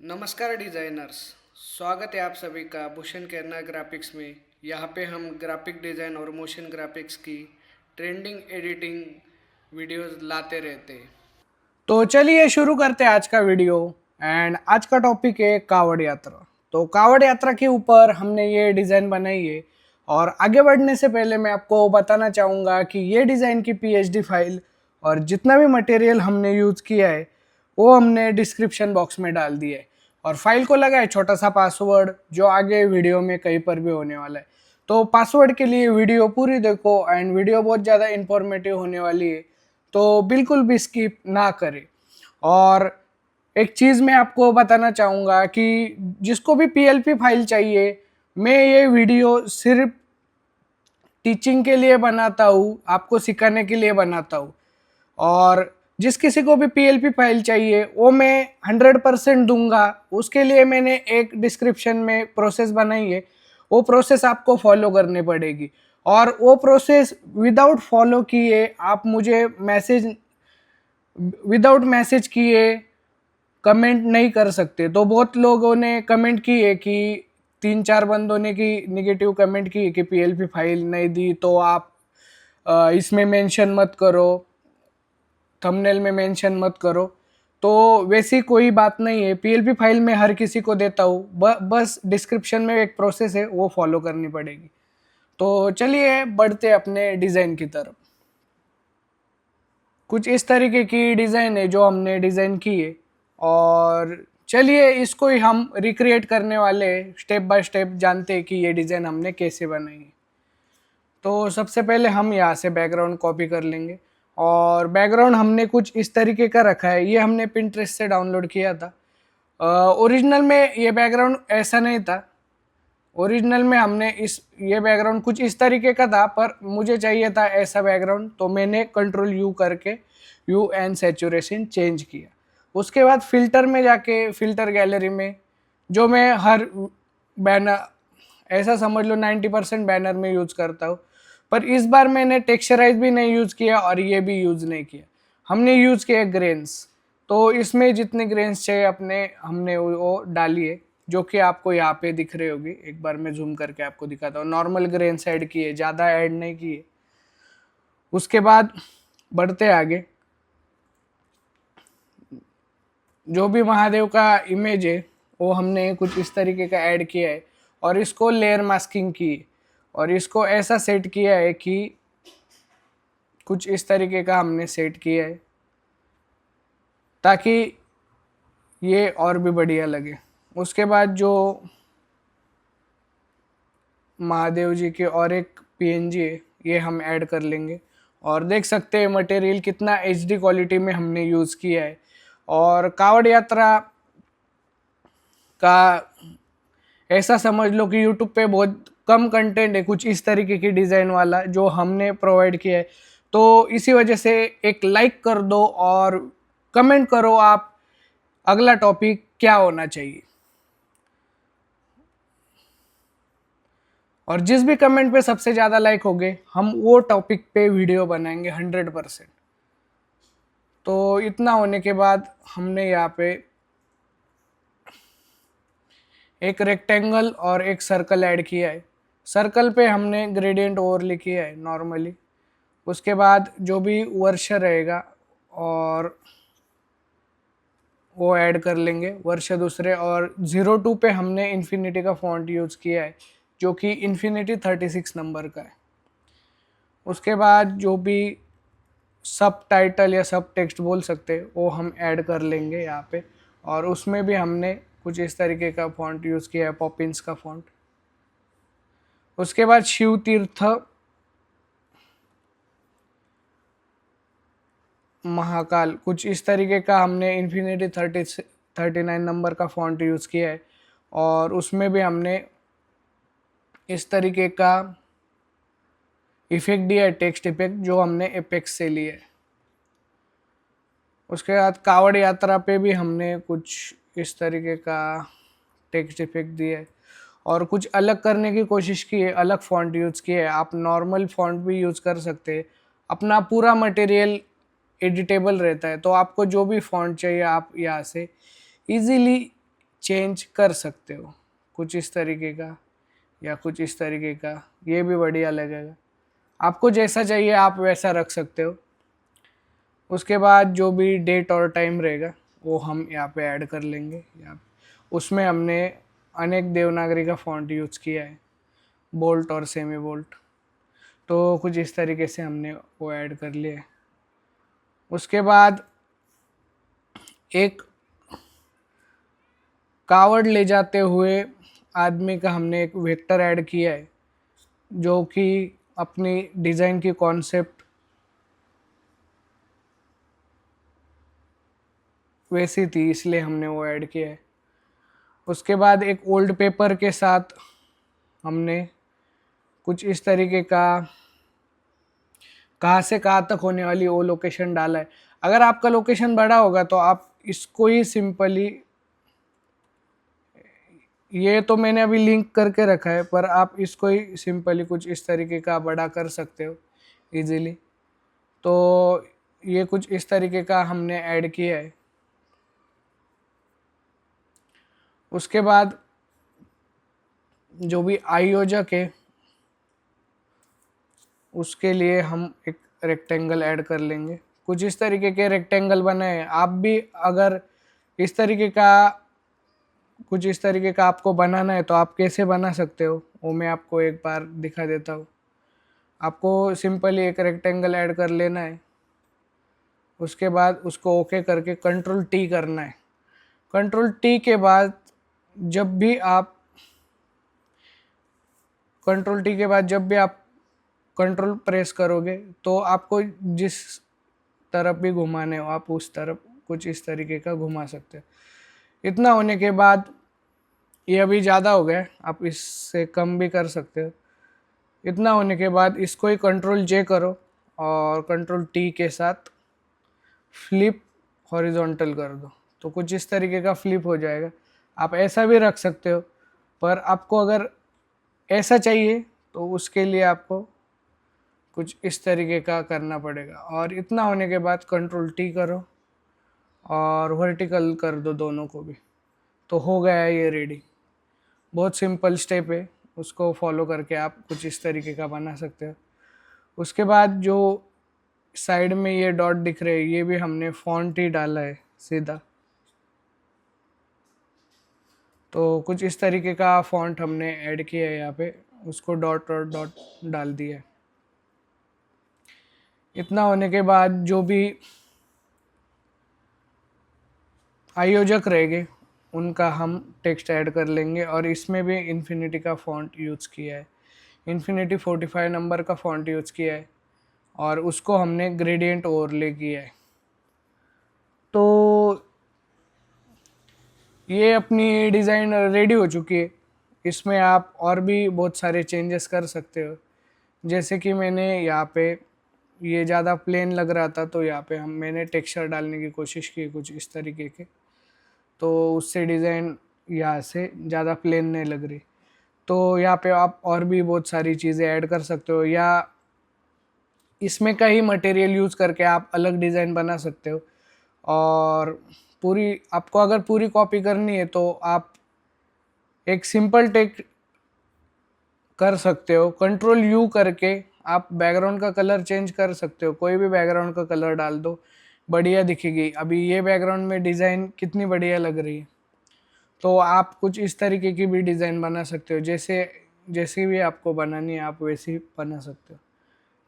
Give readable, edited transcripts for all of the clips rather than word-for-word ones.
नमस्कार डिज़ाइनर्स। स्वागत है आप सभी का भूषण केरना ग्राफिक्स में। यहाँ पे हम ग्राफिक डिज़ाइन और मोशन ग्राफिक्स की ट्रेंडिंग एडिटिंग वीडियोस लाते रहते हैं। तो चलिए शुरू करते हैं आज का वीडियो। एंड आज का टॉपिक है कावड़ यात्रा। तो कावड़ यात्रा के ऊपर हमने ये डिज़ाइन बनाई है। और आगे बढ़ने से पहले मैं आपको बताना चाहूँगा कि ये डिज़ाइन की पीएचडी फाइल और जितना भी मटेरियल हमने यूज़ किया है वो हमने डिस्क्रिप्शन बॉक्स में डाल दिया है। और फाइल को लगा है छोटा सा पासवर्ड जो आगे वीडियो में कहीं पर भी होने वाला है। तो पासवर्ड के लिए वीडियो पूरी देखो एंड वीडियो बहुत ज़्यादा इंफॉर्मेटिव होने वाली है, तो बिल्कुल भी स्किप ना करें। और एक चीज़ मैं आपको बताना चाहूँगा कि जिसको भी पीएलपी फाइल चाहिए, मैं ये वीडियो सिर्फ टीचिंग के लिए बनाता हूँ, आपको सिखाने के लिए बनाता हूँ। और जिस किसी को भी पीएलपी फाइल चाहिए वो मैं 100% दूंगा। उसके लिए मैंने एक डिस्क्रिप्शन में प्रोसेस बनाई है, वो प्रोसेस आपको फॉलो करनी पड़ेगी। और वो प्रोसेस विदाउट फॉलो किए आप मुझे मैसेज किए कमेंट नहीं कर सकते। तो बहुत लोगों ने कमेंट की है कि 3-4 बंदों ने की निगेटिव कमेंट की है कि पीएलपी फाइल नहीं दी तो आप इसमें मेंशन मत करो, थंबनेल में मेंशन मत करो। तो वैसी कोई बात नहीं है, पीएलपी फाइल मैं हर किसी को देता हूँ। बस डिस्क्रिप्शन में एक प्रोसेस है वो फॉलो करनी पड़ेगी। तो चलिए बढ़ते अपने डिज़ाइन की तरफ। कुछ इस तरीके की डिज़ाइन है जो हमने डिज़ाइन की है। और चलिए इसको ही हम रिक्रिएट करने वाले स्टेप बाय स्टेप जानते हैं कि ये डिज़ाइन हमने कैसे बनाई है। तो सबसे पहले हम यहाँ से बैकग्राउंड कॉपी कर लेंगे। और बैकग्राउंड हमने कुछ इस तरीके का रखा है, ये हमने पिंटरेस्ट से डाउनलोड किया था। ओरिजिनल में ये बैकग्राउंड ऐसा नहीं था। ओरिजिनल में हमने ये बैकग्राउंड कुछ इस तरीके का था, पर मुझे चाहिए था ऐसा बैकग्राउंड, तो मैंने कंट्रोल यू करके यू एंड सैचुरेशन चेंज किया। उसके बाद फिल्टर में जाके फिल्टर गैलरी में जो मैं हर बैनर, ऐसा समझ लो 90% बैनर में यूज़ करता हूँ, पर इस बार मैंने टेक्सचराइज भी नहीं यूज़ किया और ये भी यूज़ नहीं किया। हमने यूज़ किया ग्रेन्स। तो इसमें जितने ग्रेन्स चाहिए अपने हमने वो डाली है, जो कि आपको यहाँ पे दिख रही होगी। एक बार मैं जूम करके आपको दिखाता हूँ। नॉर्मल ग्रेन्स ऐड किए, ज़्यादा ऐड नहीं किए। उसके बाद बढ़ते आगे, जो भी महादेव का इमेज है वो हमने कुछ इस तरीके का ऐड किया है। और इसको लेयर मास्किंग की और इसको ऐसा सेट किया है कि कुछ इस तरीके का हमने सेट किया है ताकि ये और भी बढ़िया लगे। उसके बाद जो महादेव जी के और एक पीएनजी है ये हम ऐड कर लेंगे। और देख सकते हैं मटेरियल कितना एचडी क्वालिटी में हमने यूज़ किया है। और कावड़ यात्रा का ऐसा समझ लो कि यूट्यूब पे बहुत कम कंटेंट है कुछ इस तरीके की डिज़ाइन वाला जो हमने प्रोवाइड किया है। तो इसी वजह से एक लाइक कर दो और कमेंट करो आप अगला टॉपिक क्या होना चाहिए। और जिस भी कमेंट पे सबसे ज़्यादा लाइक हो गए हम वो टॉपिक पे वीडियो बनाएंगे 100%। तो इतना होने के बाद हमने यहाँ पे एक रेक्टेंगल और एक सर्कल ऐड किया है। सर्कल पे हमने ग्रेडियंट ओवरले किया है नॉर्मली। उसके बाद जो भी वर्ष रहेगा और वो ऐड कर लेंगे वर्ष दूसरे। और 02 पे हमने इन्फिनिटी का फॉन्ट यूज़ किया है जो कि इन्फिनिटी 36 नंबर का है। उसके बाद जो भी सब टाइटल या सब टेक्स्ट बोल सकते हैं वो हम ऐड कर लेंगे यहाँ पे। और उसमें भी हमने कुछ इस तरीके का फॉन्ट यूज़ किया है, पॉपिंस का फॉन्ट। उसके बाद शिव तीर्थ महाकाल कुछ इस तरीके का हमने इन्फिनिटी 39 नंबर का फॉन्ट यूज़ किया है। और उसमें भी हमने इस तरीके का इफेक्ट दिया है, टेक्स्ट इफेक्ट, जो हमने एपेक्स से लिए। उसके बाद कावड़ यात्रा पे भी हमने कुछ इस तरीके का टेक्स्ट इफेक्ट दिया है और कुछ अलग करने की कोशिश की है, अलग फॉन्ट यूज़ किए है। आप नॉर्मल फॉन्ट भी यूज़ कर सकते हैं। अपना पूरा मटेरियल एडिटेबल रहता है, तो आपको जो भी फॉन्ट चाहिए आप यहाँ से इजीली चेंज कर सकते हो, कुछ इस तरीके का या कुछ इस तरीके का, ये भी बढ़िया लगेगा। आपको जैसा चाहिए आप वैसा रख सकते हो। उसके बाद जो भी डेट और टाइम रहेगा वो हम यहाँ पे ऐड कर लेंगे। यहाँ उसमें हमने अनेक देवनागरी का फॉन्ट यूज़ किया है, बोल्ट और सेमी बोल्ट, तो कुछ इस तरीके से हमने वो ऐड कर लिया है। उसके बाद एक कावड़ ले जाते हुए आदमी का हमने एक वेक्टर ऐड किया है, जो कि अपनी डिज़ाइन की कॉन्सेप्ट वैसी थी, इसलिए हमने वो ऐड किया है। उसके बाद एक ओल्ड पेपर के साथ हमने कुछ इस तरीके का कहाँ से कहाँ तक होने वाली वो लोकेशन डाला है। अगर आपका लोकेशन बड़ा होगा तो आप इसको ही सिंपली, ये तो मैंने अभी लिंक करके रखा है, पर आप इसको ही सिंपली कुछ इस तरीके का बड़ा कर सकते हो इजीली। तो ये कुछ इस तरीके का हमने ऐड किया है। उसके बाद जो भी आयोजक है उसके लिए हम एक रेक्टेंगल ऐड कर लेंगे। कुछ इस तरीके के रेक्टेंगल बनाए। आप भी अगर इस तरीके का कुछ इस तरीके का आपको बनाना है तो आप कैसे बना सकते हो वो मैं आपको एक बार दिखा देता हूँ। आपको सिंपली एक रेक्टेंगल ऐड कर लेना है। उसके बाद उसको ओके करके कंट्रोल टी करना है। कंट्रोल टी के बाद जब भी आप कंट्रोल टी के बाद जब भी आप कंट्रोल प्रेस करोगे तो आपको जिस तरफ भी घुमाने हो आप उस तरफ कुछ इस तरीके का घुमा सकते हो। इतना होने के बाद ये अभी ज़्यादा हो गया, आप इससे कम भी कर सकते हो। इतना होने के बाद इसको ही कंट्रोल जे करो और कंट्रोल टी के साथ फ्लिप हॉरिजॉन्टल कर दो, तो कुछ इस तरीके का फ्लिप हो जाएगा। आप ऐसा भी रख सकते हो, पर आपको अगर ऐसा चाहिए तो उसके लिए आपको कुछ इस तरीके का करना पड़ेगा। और इतना होने के बाद कंट्रोल टी करो और वर्टिकल कर दो दोनों को भी, तो हो गया है ये रेडी। बहुत सिंपल स्टेप है, उसको फॉलो करके आप कुछ इस तरीके का बना सकते हो। उसके बाद जो साइड में ये डॉट दिख रहे हैं ये भी हमने फॉन्ट ही डाला है सीधा, तो कुछ इस तरीके का फॉन्ट हमने ऐड किया है यहाँ पे, उसको डॉट और डॉट डाल दिया है। इतना होने के बाद जो भी आयोजक रहेंगे उनका हम टेक्स्ट ऐड कर लेंगे, और इसमें भी इन्फिनिटी का फॉन्ट यूज़ किया है। इन्फिनिटी 45 नंबर का फॉन्ट यूज़ किया है और उसको हमने ग्रेडियंट ओवरले किया है। तो ये अपनी डिज़ाइन रेडी हो चुकी है। इसमें आप और भी बहुत सारे चेंजेस कर सकते हो, जैसे कि मैंने यहाँ पे ये ज़्यादा प्लेन लग रहा था तो यहाँ पे मैंने टेक्सचर डालने की कोशिश की कुछ इस तरीके के, तो उससे डिज़ाइन यहाँ से ज़्यादा प्लेन नहीं लग रही। तो यहाँ पे आप और भी बहुत सारी चीज़ें ऐड कर सकते हो, या इसमें का ही मटेरियल यूज़ करके आप अलग डिज़ाइन बना सकते हो। और पूरी आपको अगर पूरी कॉपी करनी है तो आप एक सिंपल टेक कर सकते हो, कंट्रोल यू करके आप बैकग्राउंड का कलर चेंज कर सकते हो, कोई भी बैकग्राउंड का कलर डाल दो, बढ़िया दिखेगी। अभी ये बैकग्राउंड में डिज़ाइन कितनी बढ़िया लग रही है, तो आप कुछ इस तरीके की भी डिज़ाइन बना सकते हो, जैसे भी आपको बनानी है आप वैसी बना सकते हो।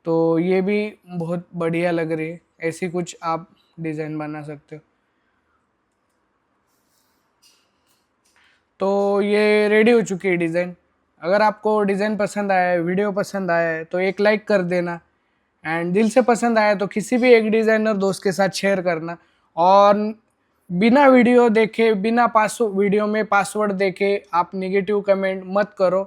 तो ये भी बहुत बढ़िया लग रही है, ऐसी कुछ आप डिज़ाइन बना सकते हो। तो ये रेडी हो चुकी है डिज़ाइन। अगर आपको डिज़ाइन पसंद आया है, वीडियो पसंद आया है तो एक लाइक कर देना, एंड दिल से पसंद आया तो किसी भी एक डिज़ाइनर दोस्त के साथ शेयर करना। और बिना वीडियो देखे, बिना वीडियो में पासवर्ड देखे आप नेगेटिव कमेंट मत करो।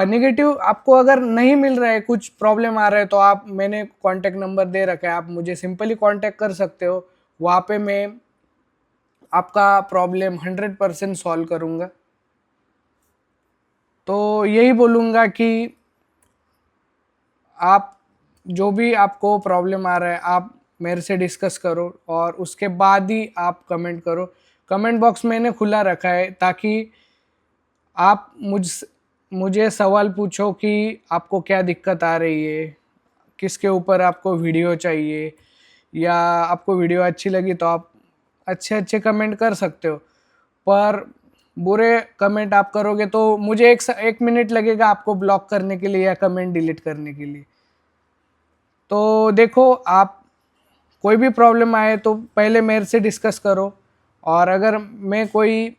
नेगेटिव आपको अगर नहीं मिल रहा है, कुछ प्रॉब्लम आ रहा है, तो आप, मैंने कॉन्टैक्ट नंबर दे रखा है, आप मुझे सिंपली कॉन्टैक्ट कर सकते हो। वहाँ पे मैं आपका प्रॉब्लम 100% सॉल्व करूँगा। तो यही बोलूँगा कि आप जो भी आपको प्रॉब्लम आ रहा है आप मेरे से डिस्कस करो और उसके बाद ही आप कमेंट करो। कमेंट बॉक्स मैंने खुला रखा है ताकि आप मुझे सवाल पूछो कि आपको क्या दिक्कत आ रही है, किसके ऊपर आपको वीडियो चाहिए, या आपको वीडियो अच्छी लगी तो आप अच्छे अच्छे कमेंट कर सकते हो। पर बुरे कमेंट आप करोगे तो मुझे एक मिनट लगेगा आपको ब्लॉक करने के लिए या कमेंट डिलीट करने के लिए। तो देखो, आप कोई भी प्रॉब्लम आए तो पहले मेरे से डिस्कस करो, और अगर मैं कोई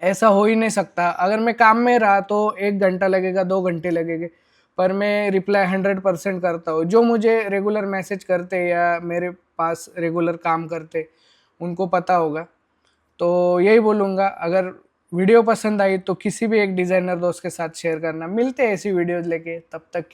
ऐसा हो ही नहीं सकता, अगर मैं काम में रहा तो 1 घंटा लगेगा, 2 घंटे लगेंगे, पर मैं रिप्लाई 100% करता हूँ। जो मुझे रेगुलर मैसेज करते या मेरे पास रेगुलर काम करते उनको पता होगा। तो यही बोलूँगा, अगर वीडियो पसंद आई तो किसी भी एक डिज़ाइनर दोस्त के साथ शेयर करना। मिलते हैं ऐसी वीडियोज़ लेके, तब तक